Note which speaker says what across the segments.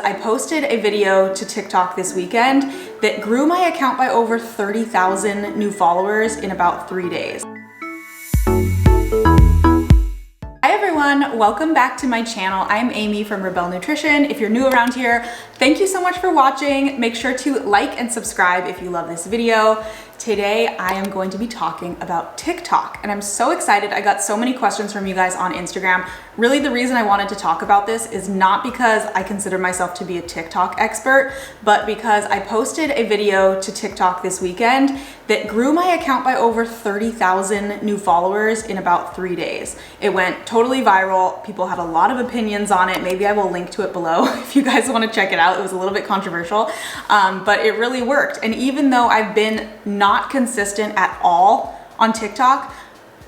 Speaker 1: I posted a video to TikTok this weekend that grew my account by over 30,000 new followers in about 3 days. Hi everyone, welcome back to my channel. I'm Amy from Rebelle Nutrition. If you're new around here, thank you so much for watching. Make sure to like and subscribe if you love this video. Today, I am going to be talking about TikTok, and I'm so excited. I got so many questions from you guys on Instagram. Really, the reason I wanted to talk about this is not because I consider myself to be a TikTok expert, but because I posted a video to TikTok this weekend that grew my account by over 30,000 new followers in about 3 days. It went totally viral. People had a lot of opinions on it. Maybe I will link to it below if you guys want to check it out. It was a little bit controversial, but it really worked. And even though I've been not consistent at all on TikTok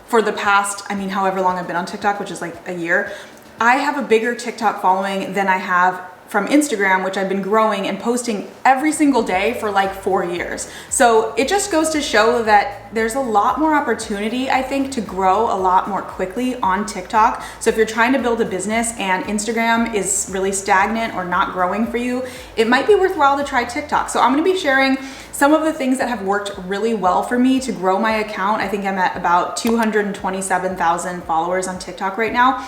Speaker 1: for the past, however long I've been on TikTok, which is like a year, I have a bigger TikTok following than I have from Instagram, which I've been growing and posting every single day for like 4 years. So it just goes to show that there's a lot more opportunity, I think, to grow a lot more quickly on TikTok. So if you're trying to build a business and Instagram is really stagnant or not growing for you, it might be worthwhile to try TikTok. So I'm gonna be sharing some of the things that have worked really well for me to grow my account. I think I'm at about 227,000 followers on TikTok right now.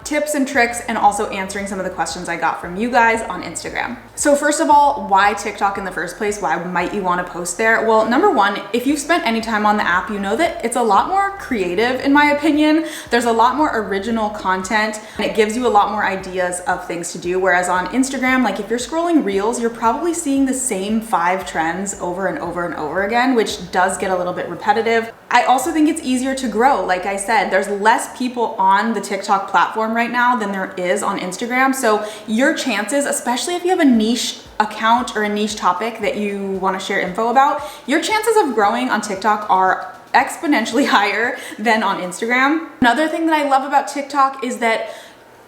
Speaker 1: Tips and tricks, and also answering some of the questions I got from you guys on Instagram. So first of all, why TikTok in the first place? Why might you want to post there? Well, number one, if you've spent any time on the app, you know that it's a lot more creative, in my opinion. There's a lot more original content, and it gives you a lot more ideas of things to do. Whereas on Instagram, like if you're scrolling reels, you're probably seeing the same 5 trends over and over and over again, which does get a little bit repetitive. I also think it's easier to grow. Like I said, there's less people on the TikTok platform right now than there is on Instagram. So your chances, especially if you have a niche account or a niche topic that you want to share info about, your chances of growing on TikTok are exponentially higher than on Instagram. Another thing that I love about TikTok is that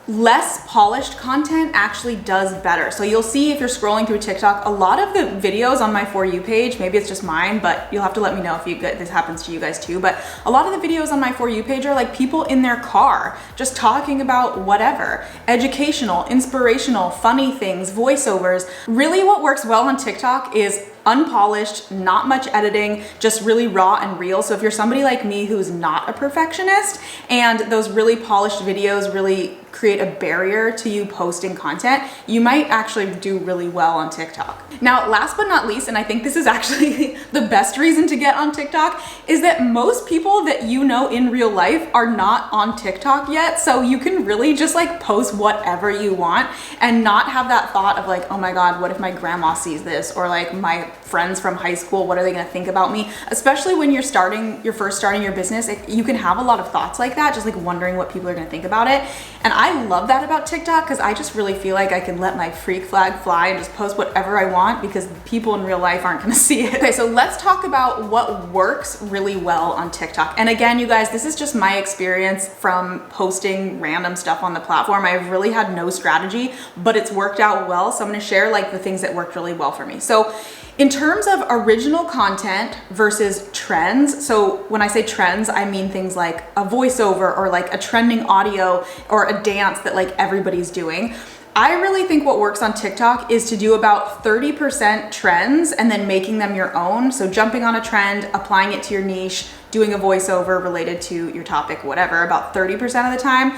Speaker 1: less polished content actually does better. So you'll see if you're scrolling through TikTok, a lot of the videos on my For You page, maybe it's just mine, but you'll have to let me know if this happens to you guys too, but a lot of the videos on my For You page are like people in their car, just talking about whatever, educational, inspirational, funny things, voiceovers. Really what works well on TikTok is unpolished, not much editing, just really raw and real. So if you're somebody like me who's not a perfectionist and those really polished videos really create a barrier to you posting content, you might actually do really well on TikTok. Now, last but not least, and I think this is actually the best reason to get on TikTok, is that most people that you know in real life are not on TikTok yet. So you can really just like post whatever you want and not have that thought of like, oh my God, what if my grandma sees this? Or like my friends from high school, what are they gonna think about me? Especially when you're first starting your business, you can have a lot of thoughts like that, just like wondering what people are gonna think about it. And I love that about TikTok because I just really feel like I can let my freak flag fly and just post whatever I want because people in real life aren't gonna see it. Okay, so let's talk about what works really well on TikTok. And again, you guys, this is just my experience from posting random stuff on the platform. I've really had no strategy, but it's worked out well. So I'm gonna share like the things that worked really well for me. So in terms of original content versus trends, so when I say trends, I mean things like a voiceover or like a trending audio or a dance that like everybody's doing. I really think what works on TikTok is to do about 30% trends and then making them your own. So jumping on a trend, applying it to your niche, doing a voiceover related to your topic, whatever, about 30% of the time.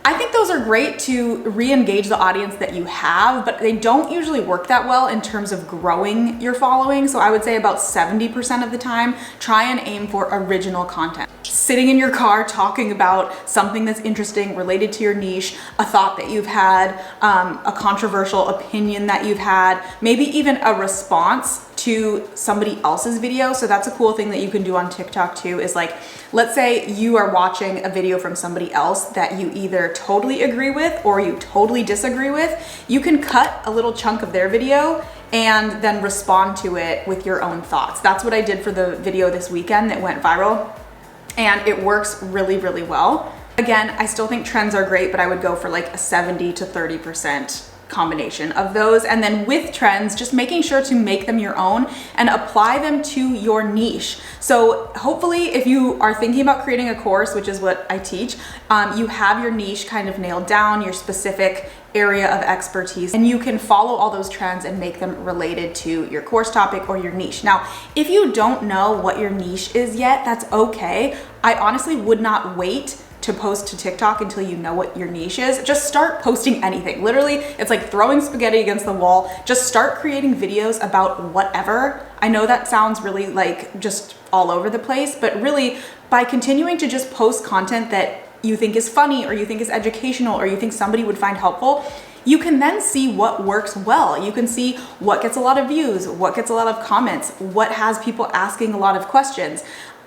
Speaker 1: I think those are great to re-engage the audience that you have, but they don't usually work that well in terms of growing your following. So I would say about 70% of the time, try and aim for original content. Sitting in your car talking about something that's interesting related to your niche, a thought that you've had, a controversial opinion that you've had, maybe even a response to somebody else's video. So that's a cool thing that you can do on TikTok too, is like, let's say you are watching a video from somebody else that you either totally agree with or you totally disagree with. You can cut a little chunk of their video and then respond to it with your own thoughts. That's what I did for the video this weekend that went viral, and it works really, really well. Again, I still think trends are great, but I would go for like a 70 to 30% combination of those. And then with trends, just making sure to make them your own and apply them to your niche. So hopefully if you are thinking about creating a course, which is what I teach, you have your niche kind of nailed down, your specific area of expertise, and you can follow all those trends and make them related to your course topic or your niche. Now, if you don't know what your niche is yet, that's okay. I honestly would not wait to post to TikTok until you know what your niche is. Just start posting anything. Literally, it's like throwing spaghetti against the wall. Just start creating videos about whatever. I know that sounds really like just all over the place, but really by continuing to just post content that you think is funny or you think is educational or you think somebody would find helpful, you can then see what works well. You can see what gets a lot of views, what gets a lot of comments, what has people asking a lot of questions.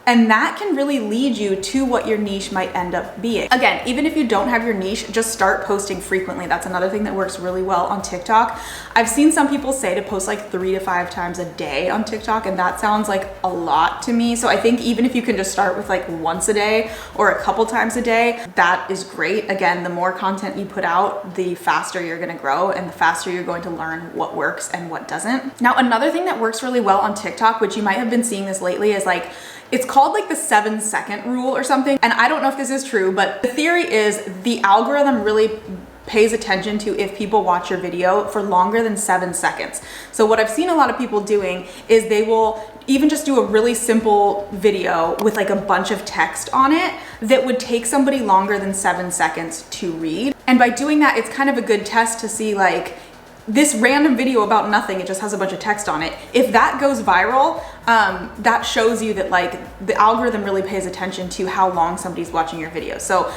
Speaker 1: And that can really lead you to what your niche might end up being. Again, even if you don't have your niche, just start posting frequently. That's another thing that works really well on TikTok. I've seen some people say to post like 3 to 5 times a day on TikTok, and that sounds like a lot to me. So I think even if you can just start with like once a day or a couple times a day, that is great. Again, the more content you put out, the faster you're gonna grow and the faster you're going to learn what works and what doesn't. Now, another thing that works really well on TikTok, which you might have been seeing this lately, is like, it's called like the 7-second rule or something. And I don't know if this is true, but the theory is the algorithm really pays attention to if people watch your video for longer than 7 seconds. So what I've seen a lot of people doing is they will even just do a really simple video with like a bunch of text on it that would take somebody longer than 7 seconds to read. And by doing that, it's kind of a good test to see like, this random video about nothing, it just has a bunch of text on it. If that goes viral, that shows you that like the algorithm really pays attention to how long somebody's watching your video. So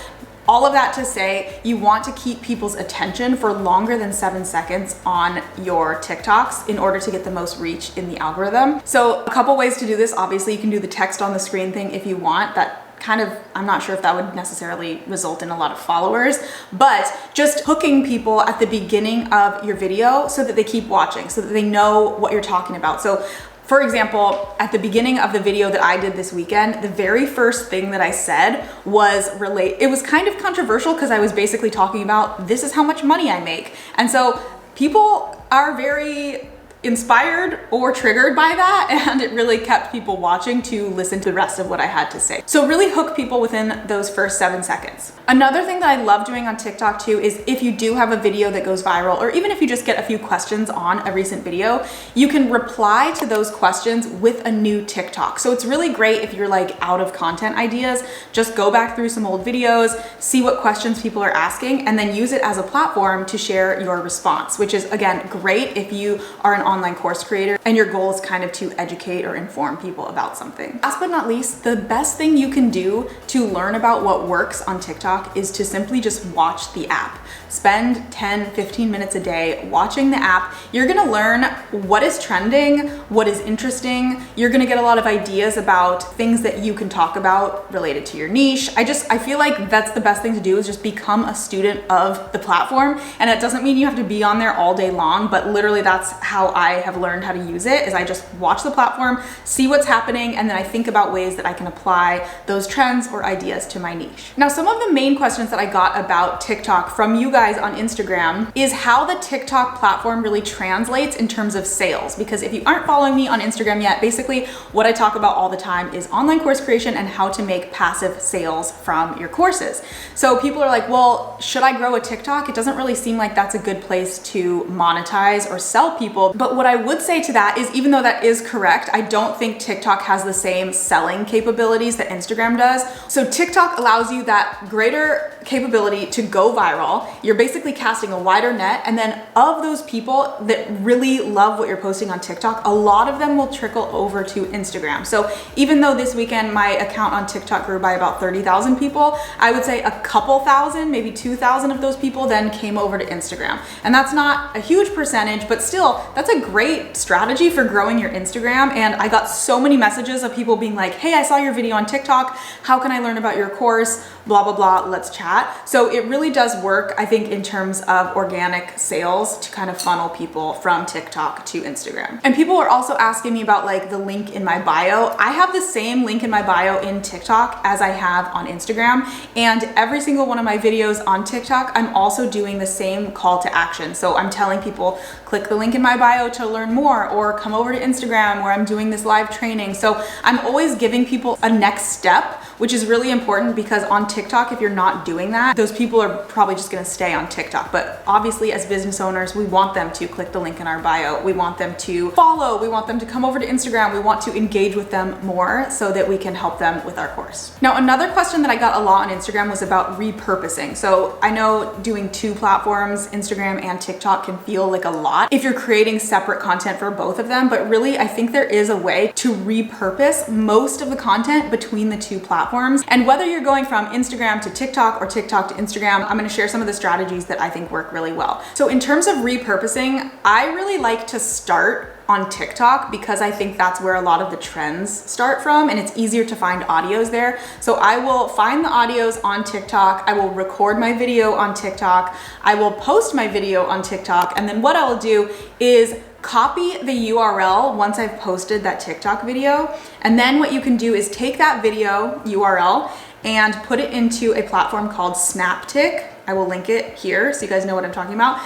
Speaker 1: all of that to say, you want to keep people's attention for longer than 7 seconds on your TikToks in order to get the most reach in the algorithm. So a couple ways to do this. Obviously, you can do the text on the screen thing if you want. That kind of, I'm not sure if that would necessarily result in a lot of followers, but just hooking people at the beginning of your video so that they keep watching, so that they know what you're talking about. So for example, at the beginning of the video that I did this weekend, the very first thing that I said was it was kind of controversial because I was basically talking about this is how much money I make. And so people are very inspired or triggered by that, and it really kept people watching to listen to the rest of what I had to say. So really hook people within those first 7 seconds. Another thing that I love doing on TikTok too is if you do have a video that goes viral, or even if you just get a few questions on a recent video, you can reply to those questions with a new TikTok. So it's really great if you're like out of content ideas, just go back through some old videos, see what questions people are asking, and then use it as a platform to share your response, which is again great if you are an online course creator and your goal is kind of to educate or inform people about something. Last but not least, the best thing you can do to learn about what works on TikTok is to simply just watch the app. Spend 10-15 minutes a day watching the app. You're gonna learn what is trending, what is interesting. You're gonna get a lot of ideas about things that you can talk about related to your niche. I feel like that's the best thing to do, is just become a student of the platform. And it doesn't mean you have to be on there all day long, but literally that's how I have learned how to use it, is I just watch the platform, see what's happening, and then I think about ways that I can apply those trends or ideas to my niche. Now, some of the main questions that I got about TikTok from you guys on Instagram is how the TikTok platform really translates in terms of sales. Because if you aren't following me on Instagram yet, basically what I talk about all the time is online course creation and how to make passive sales from your courses. So people are like, well, should I grow a TikTok? It doesn't really seem like that's a good place to monetize or sell people. But what I would say to that is, even though that is correct, I don't think TikTok has the same selling capabilities that Instagram does. So TikTok allows you that greater capability to go viral. You're basically casting a wider net, and then of those people that really love what you're posting on TikTok, a lot of them will trickle over to Instagram. So even though this weekend my account on TikTok grew by about 30,000 people, I would say a couple thousand, maybe 2,000 of those people then came over to Instagram. And that's not a huge percentage, but still, that's a great strategy for growing your Instagram. And I got so many messages of people being like, hey, I saw your video on TikTok. How can I learn about your course? Blah, blah, blah, let's chat. So it really does work, I think, in terms of organic sales to kind of funnel people from TikTok to Instagram. And people are also asking me about like the link in my bio. I have the same link in my bio in TikTok as I have on Instagram. And every single one of my videos on TikTok, I'm also doing the same call to action. So I'm telling people, click the link in my bio to learn more, or come over to Instagram where I'm doing this live training. So I'm always giving people a next step which is really important because on TikTok, if you're not doing that, those people are probably just gonna stay on TikTok. But obviously as business owners, we want them to click the link in our bio. We want them to follow. We want them to come over to Instagram. We want to engage with them more so that we can help them with our course. Now, another question that I got a lot on Instagram was about repurposing. So I know doing 2 platforms, Instagram and TikTok, can feel like a lot if you're creating separate content for both of them, but really I think there is a way to repurpose most of the content between the 2 platforms. And whether you're going from Instagram to TikTok or TikTok to Instagram, I'm gonna share some of the strategies that I think work really well. So in terms of repurposing, I really like to start on TikTok because I think that's where a lot of the trends start from, and it's easier to find audios there. So I will find the audios on TikTok, I will record my video on TikTok, I will post my video on TikTok, and then what I'll do is copy the URL once I've posted that TikTok video. And then what you can do is take that video URL and put it into a platform called Snaptic. I will link it here so you guys know what I'm talking about.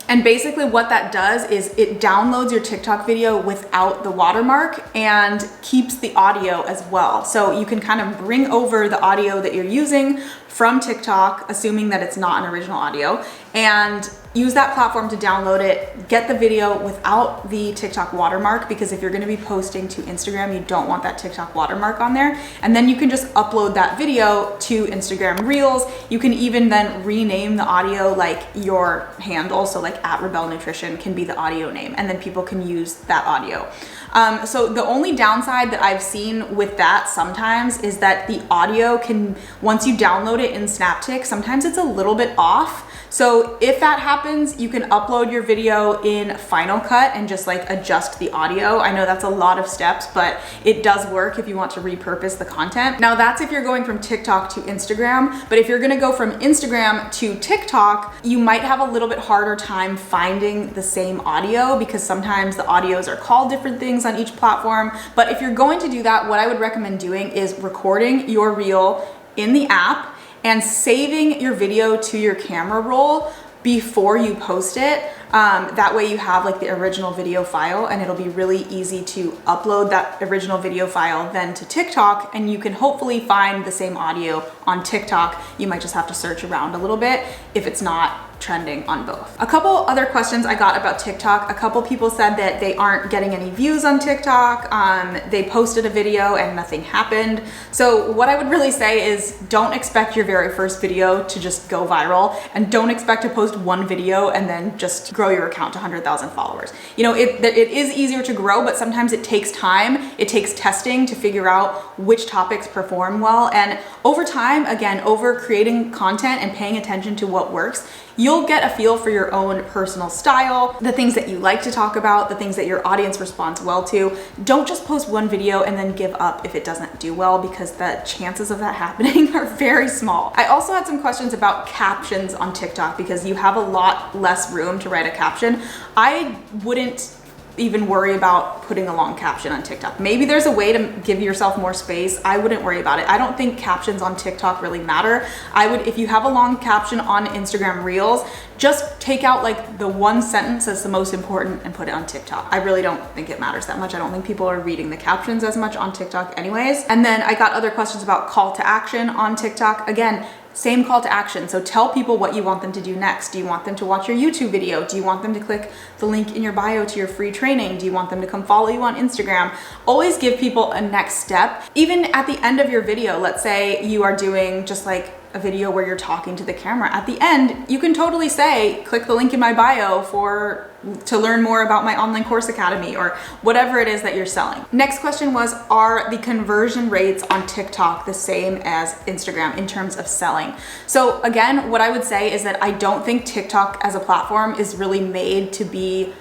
Speaker 1: And basically what that does is it downloads your TikTok video without the watermark and keeps the audio as well. So you can kind of bring over the audio that you're using from TikTok, assuming that it's not an original audio, and use that platform to download it, get the video without the TikTok watermark, because if you're gonna be posting to Instagram, you don't want that TikTok watermark on there. And then you can just upload that video to Instagram Reels. You can even then rename the audio like your handle. So like @Rebelle Nutrition can be the audio name, and then people can use that audio. So the only downside that I've seen with that sometimes is that the audio can, once you download it in Snaptic, sometimes it's a little bit off. So if that happens, you can upload your video in Final Cut and just like adjust the audio. I know that's a lot of steps, but it does work if you want to repurpose the content. Now that's if you're going from TikTok to Instagram, but if you're gonna go from Instagram to TikTok, you might have a little bit harder time finding the same audio because sometimes the audios are called different things on each platform. But if you're going to do that, what I would recommend doing is recording your reel in the app and saving your video to your camera roll before you post it. That way you have like the original video file, and it'll be really easy to upload that original video file then to TikTok, and you can hopefully find the same audio on TikTok. You might just have to search around a little bit if it's not trending on both. A couple other questions I got about TikTok. A couple people said that they aren't getting any views on TikTok. They posted a video and nothing happened. So what I would really say is don't expect your very first video to just go viral, and don't expect to post one video and then just grow your account to 100,000 followers. You know, it is easier to grow, but sometimes it takes time. It takes testing to figure out which topics perform well. And over time, again, over creating content and paying attention to what works, you'll get a feel for your own personal style, the things that you like to talk about, the things that your audience responds well to. Don't just post one video and then give up if it doesn't do well, because the chances of that happening are very small. I also had some questions about captions on TikTok because you have a lot less room to write a caption. I wouldn't even worry about putting a long caption on TikTok. Maybe there's a way to give yourself more space. I wouldn't worry about it. I don't think captions on TikTok really matter. I would, if you have a long caption on Instagram Reels, just take out like the one sentence that's the most important and put it on TikTok. I really don't think it matters that much. I don't think people are reading the captions as much on TikTok anyways. And then I got other questions about call to action on TikTok. Again, same call to action. So tell people what you want them to do next. Do you want them to watch your YouTube video? Do you want them to click the link in your bio to your free training? Do you want them to come follow you on Instagram? Always give people a next step. Even at the end of your video, let's say you are doing just like a video where you're talking to the camera. At the end, you can totally say, click the link in my bio to learn more about my online course academy, or whatever it is that you're selling. Next question was, are the conversion rates on TikTok the same as Instagram in terms of selling? So again, what I would say is that I don't think TikTok as a platform is really made to be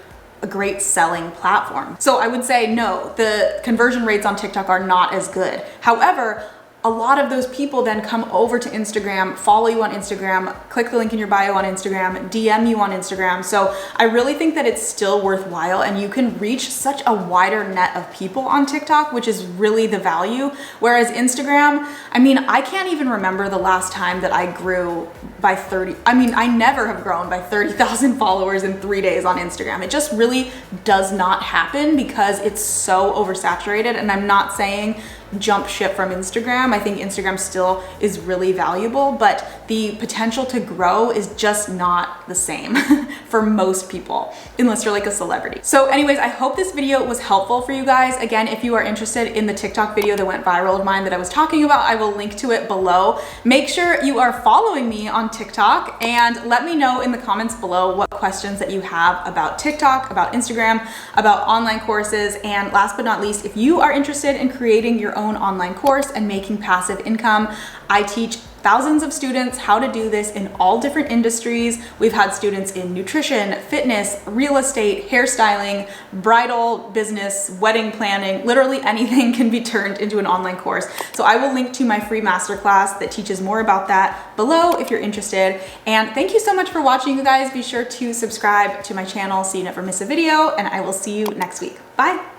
Speaker 1: a great selling platform. So I would say no, the conversion rates on TikTok are not as good. However, a lot of those people then come over to Instagram, follow you on Instagram, click the link in your bio on Instagram, DM you on Instagram. So I really think that it's still worthwhile, and you can reach such a wider net of people on TikTok, which is really the value. Whereas Instagram, I mean, I can't even remember the last time that I grew by 30. I mean, I never have grown by 30,000 followers in 3 days on Instagram. It just really does not happen because it's so oversaturated. And I'm not saying jump ship from Instagram. I think Instagram still is really valuable, but the potential to grow is just not the same for most people, unless you're like a celebrity. So anyways, I hope this video was helpful for you guys. Again, if you are interested in the TikTok video that went viral of mine that I was talking about, I will link to it below. Make sure you are following me on TikTok and let me know in the comments below what questions that you have about TikTok, about Instagram, about online courses. And last but not least, if you are interested in creating your own online course and making passive income, I teach thousands of students how to do this in all different industries. We've had students in nutrition, fitness, real estate, hairstyling, bridal business, wedding planning, literally anything can be turned into an online course. So I will link to my free masterclass that teaches more about that below if you're interested. And thank you so much for watching, you guys. Be sure to subscribe to my channel so you never miss a video, and I will see you next week. Bye.